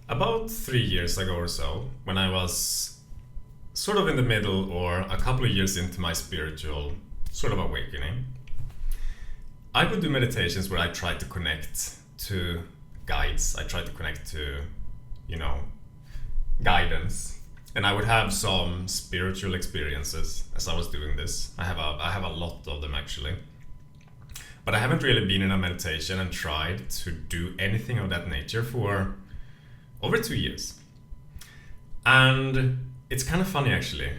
About 3 years ago or so, when I was sort of in the middle or a couple of years into my spiritual sort of awakening, I would do meditations where I tried to connect to guides. I tried to connect to, you know, guidance. And I would have some spiritual experiences as I was doing this. I have a lot of them actually. But I haven't really been in a meditation and tried to do anything of that nature for over 2 years. And it's kind of funny actually.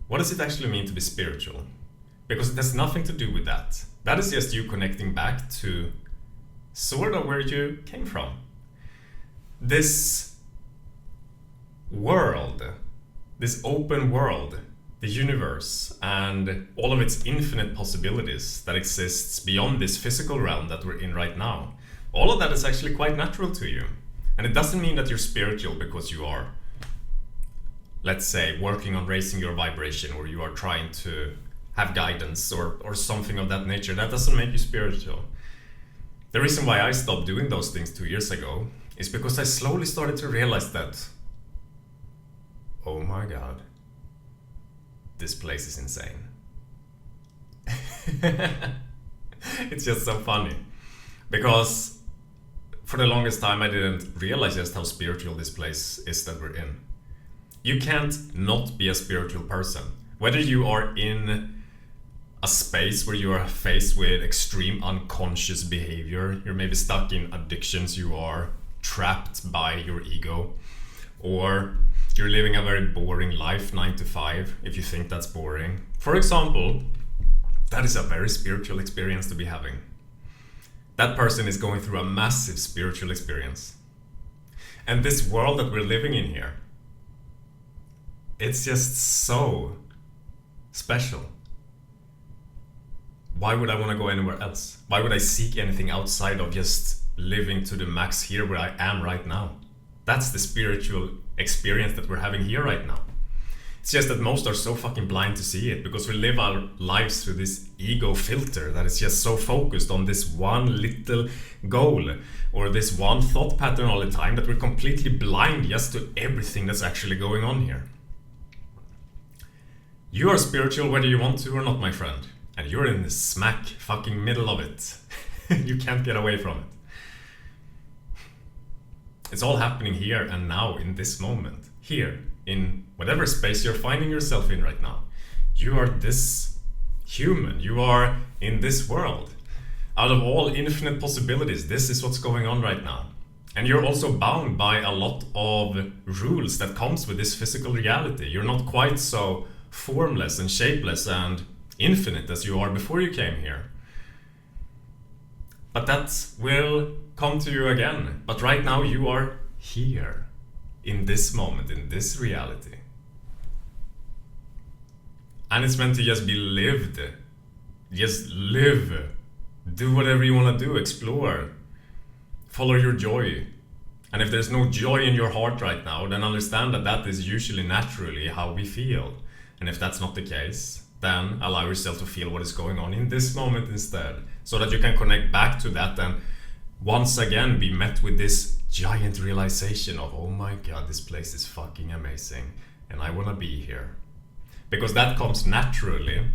What does it actually mean to be spiritual? Because it has nothing to do with that. That is just you connecting back to sort of where you came from. This world, this open world, the universe, and all of its infinite possibilities that exists beyond this physical realm that we're in right now. All of that is actually quite natural to you. And it doesn't mean that you're spiritual because you are, let's say, working on raising your vibration, or you are trying to have guidance or something of that nature. That doesn't make you spiritual. The reason why I stopped doing those things 2 years ago is because I slowly started to realize that, oh my god, this place is insane. It's just so funny. Because for the longest time I didn't realize just how spiritual this place is that we're in. You can't not be a spiritual person. Whether you are in a space where you are faced with extreme unconscious behavior, you're maybe stuck in addictions, you are trapped by your ego, or you're living a very boring life, 9 to 5, if you think that's boring. For example, that is a very spiritual experience to be having. That person is going through a massive spiritual experience. And this world that we're living in here, it's just so special. Why would I want to go anywhere else? Why would I seek anything outside of just living to the max here where I am right now? That's the spiritual experience that we're having here right now. It's just that most are so fucking blind to see it because we live our lives through this ego filter that is just so focused on this one little goal or this one thought pattern all the time that we're completely blind just to everything that's actually going on here. You are spiritual whether you want to or not, my friend. And you're in the smack fucking middle of it. You can't get away from it. It's all happening here and now in this moment. Here, in whatever space you're finding yourself in right now. You are this human. You are in this world. Out of all infinite possibilities, this is what's going on right now. And you're also bound by a lot of rules that comes with this physical reality. You're not quite so formless and shapeless and infinite as you are before you came here. But that will come to you again. But right now you are here, in this moment, in this reality. And it's meant to just be lived. Just live. Do whatever you want to do, explore. Follow your joy. And if there's no joy in your heart right now, then understand that that is usually naturally how we feel. And if that's not the case, then allow yourself to feel what is going on in this moment instead, so that you can connect back to that and once again be met with this giant realization of, oh my god, this place is fucking amazing and I want to be here. Because that comes naturally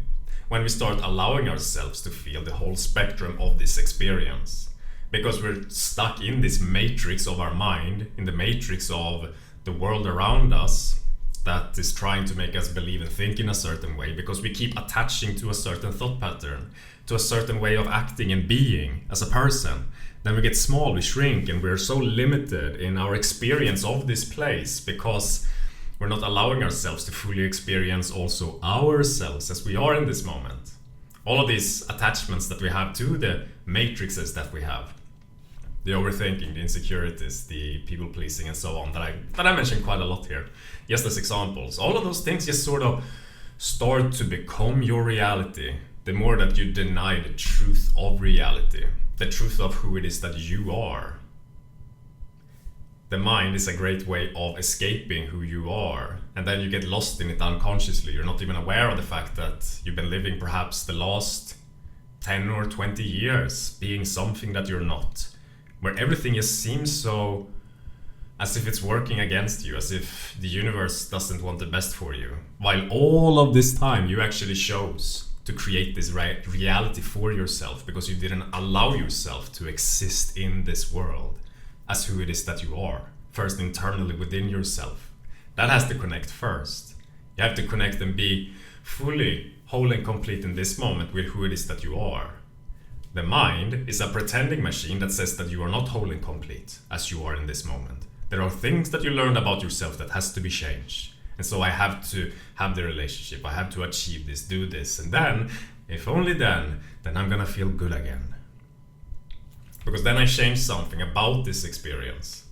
when we start allowing ourselves to feel the whole spectrum of this experience. Because we're stuck in this matrix of our mind, in the matrix of the world around us, that is trying to make us believe and think in a certain way, because we keep attaching to a certain thought pattern, to a certain way of acting and being as a person. Then we get small, we shrink, and we're so limited in our experience of this place because we're not allowing ourselves to fully experience also ourselves as we are in this moment. All of these attachments that we have to the matrices that we have, the overthinking, the insecurities, the people pleasing and so on that I mentioned quite a lot here, just as examples. All of those things just sort of start to become your reality the more that you deny the truth of reality, the truth of who it is that you are. The mind is a great way of escaping who you are, and then you get lost in it unconsciously. You're not even aware of the fact that you've been living perhaps the last 10 or 20 years being something that you're not, where everything just seems so as if it's working against you, as if the universe doesn't want the best for you. While all of this time you actually chose to create this reality for yourself because you didn't allow yourself to exist in this world as who it is that you are, first internally within yourself. That has to connect first. You have to connect and be fully whole and complete in this moment with who it is that you are. The mind is a pretending machine that says that you are not whole and complete as you are in this moment. There are things that you learned about yourself that has to be changed. And so I have to have the relationship, I have to achieve this, do this, and then, if only then I'm gonna feel good again. Because then I change something about this experience.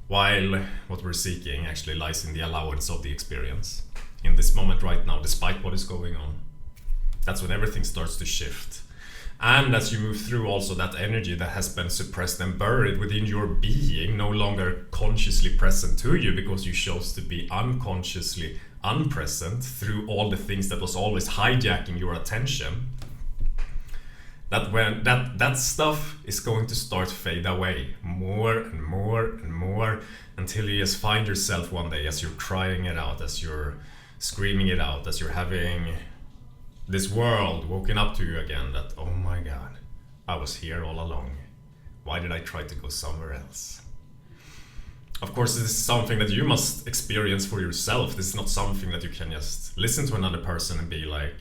While what we're seeking actually lies in the allowance of the experience. In this moment right now, despite what is going on. That's when everything starts to shift. And as you move through also that energy that has been suppressed and buried within your being, no longer consciously present to you because you chose to be unconsciously unpresent through all the things that was always hijacking your attention, that when that stuff is going to start fade away more and more and more until you just find yourself one day as you're crying it out, as you're screaming it out, as you're having this world woken up to you again, that, oh my god, I was here all along. Why did I try to go somewhere else? Of course, this is something that you must experience for yourself. This is not something that you can just listen to another person and be like,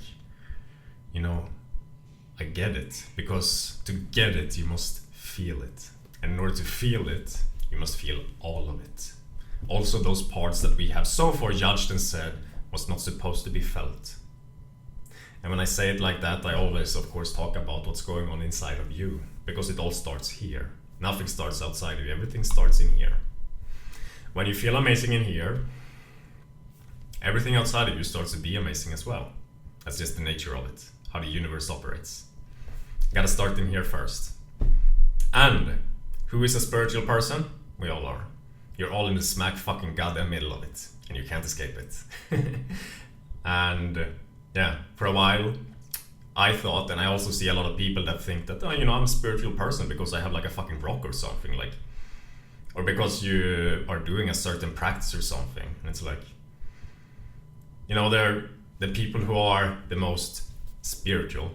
you know, I get it. Because to get it, you must feel it. And in order to feel it, you must feel all of it. Also those parts that we have so far judged and said was not supposed to be felt. And when I say it like that, I always, of course, talk about what's going on inside of you, because it all starts here. Nothing starts outside of you, everything starts in here. When you feel amazing in here, everything outside of you starts to be amazing as well. That's just the nature of it, how the universe operates. You gotta start in here first. And who is a spiritual person? We all are. You're all in the smack fucking goddamn middle of it, and you can't escape it. And yeah, for a while, I thought, and I also see a lot of people that think that, oh, you know, I'm a spiritual person because I have like a fucking rock or something, like, or because you are doing a certain practice or something. And it's like, you know, they're the people who are the most spiritual.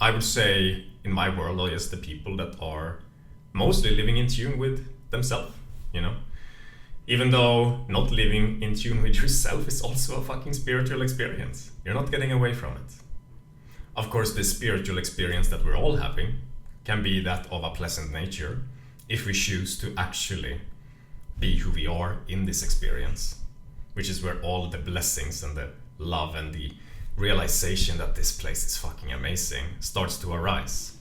I would say in my world are just the people that are mostly living in tune with themselves, you know. Even though not living in tune with yourself is also a fucking spiritual experience. You're not getting away from it. Of course, this spiritual experience that we're all having can be that of a pleasant nature if we choose to actually be who we are in this experience, which is where all the blessings and the love and the realization that this place is fucking amazing starts to arise.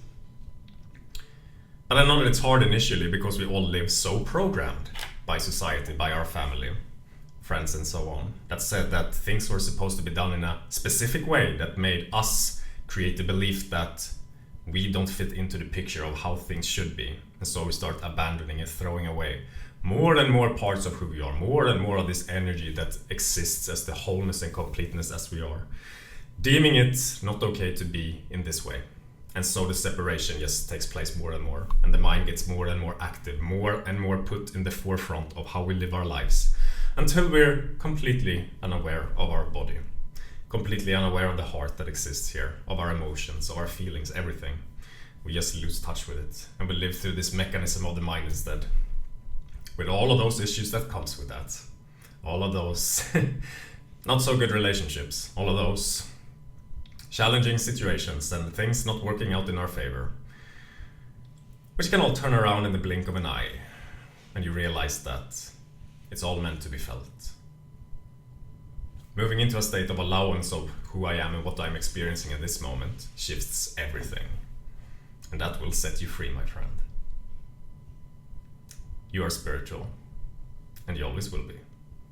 But I know that it's hard initially because we all live so programmed by society, by our family, friends and so on, that said that things were supposed to be done in a specific way that made us create the belief that we don't fit into the picture of how things should be. And so we start abandoning and throwing away more and more parts of who we are, more and more of this energy that exists as the wholeness and completeness as we are, deeming it not okay to be in this way. And so the separation just takes place more and more, and the mind gets more and more active, more and more put in the forefront of how we live our lives, until we're completely unaware of our body, completely unaware of the heart that exists here, of our emotions, of our feelings, everything. We just lose touch with it, and we live through this mechanism of the mind instead, with all of those issues that comes with that, all of those not so good relationships, all of those challenging situations and things not working out in our favor, which can all turn around in the blink of an eye, and you realize that it's all meant to be felt. Moving into a state of allowance of who I am and what I'm experiencing at this moment shifts everything, and that will set you free, my friend. You are spiritual, and you always will be.